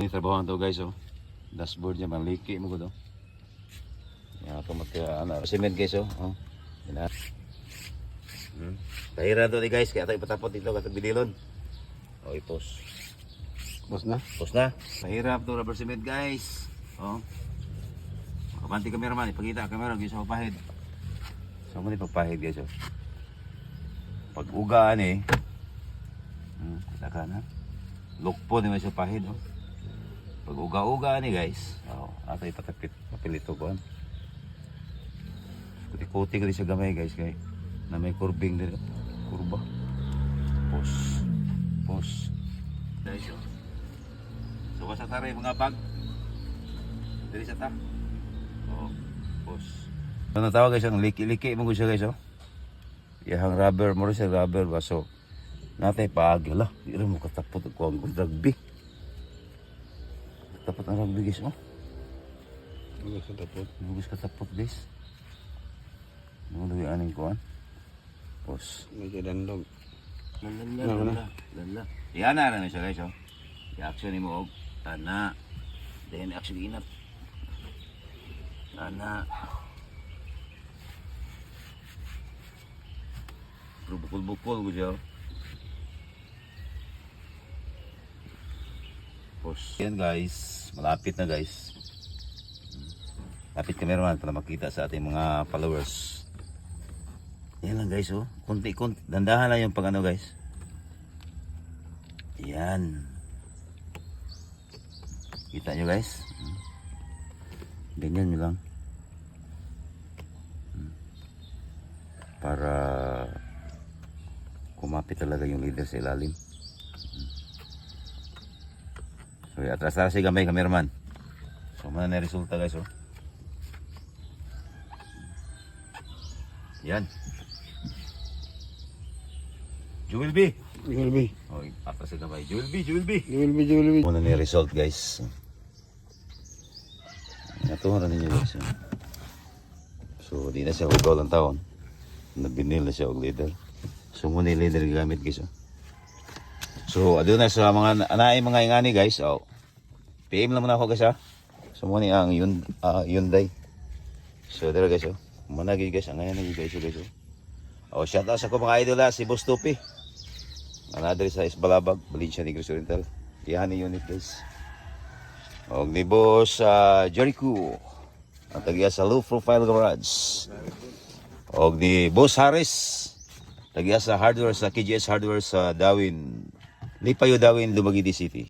Ini trabaho to guys oh. Dashboard niya maliki mo ko to. Ya to ano cement guys oh. Oh. Ina. Tahira to di guys kaya tayo patapot dito katong binilon. Oh ipos. Bos na. Pos na. Mahirap to rubber cement guys. Oh. Makabanti cameraman ipakita camera guys sa pahid. So mo ni pagpahid guys oh. Pag ugaan eh. Kita ka na. Lukpo ni may sa pahid oh. Pag uga-uga ni guys, atay patapit mapilito ko. Kuti-kuti ko sa gamay guys kay na may kurbing din. Kurba. Pos. Guys, so sa taray mga bag. Dili sa ta. Pos. Ano tawag guys, ang liki-liki mo ko siya guys oh. Yang rubber mo sa rubber baso. Natay paagi la, di ra mo katapot ko ang rugby. Tapos ang rugby guys oh. Bugas katapot guys. Nuluwi aning kuan. Pos. Medyo dandog. Lala. Yan na siya guys oh. I-action ni mo og tana. Then action inat. Tana. Bukol-bukol ko siya. Pos. Yan guys, malapit na guys. Lapit cameraman para makita sa ating mga followers. Yan lang guys oh. Kunti-kunti. Dandahan lang yung pag ano guys. Yan. Kita nyo guys. Ganyan nyo lang. Para kumapit talaga yung leader sa ilalim. So atras-atras si gamay cameraman. So mana na resulta guys oh. Yan. Jewel B. Oh, atras si gamay. Jewel B. Muna ni result guys. Natuhan na ninyo guys. So di na siya hugaw lang taon. Nabinil na siya og leader. So muna yung leader gamit guys oh. So adun na sa mga anaay mga ingani guys oh. PM lang muna ako guys ha. So muna ang Hyundai. So there guys oh. Muna guys ang ngayon guys guys oh. Oh shout out sa ko mga idol ha si Boss Tupi. Another sa Isbalabag, Valencia Negros Oriental. Iyan ni unit guys. Og ni Boss Jericho. Ang tagiya sa low profile garage. Og ni Boss Harris. Tagiya sa hardware sa KGS Hardware sa Dawin. Lipayo Dawin, Dumaguete City.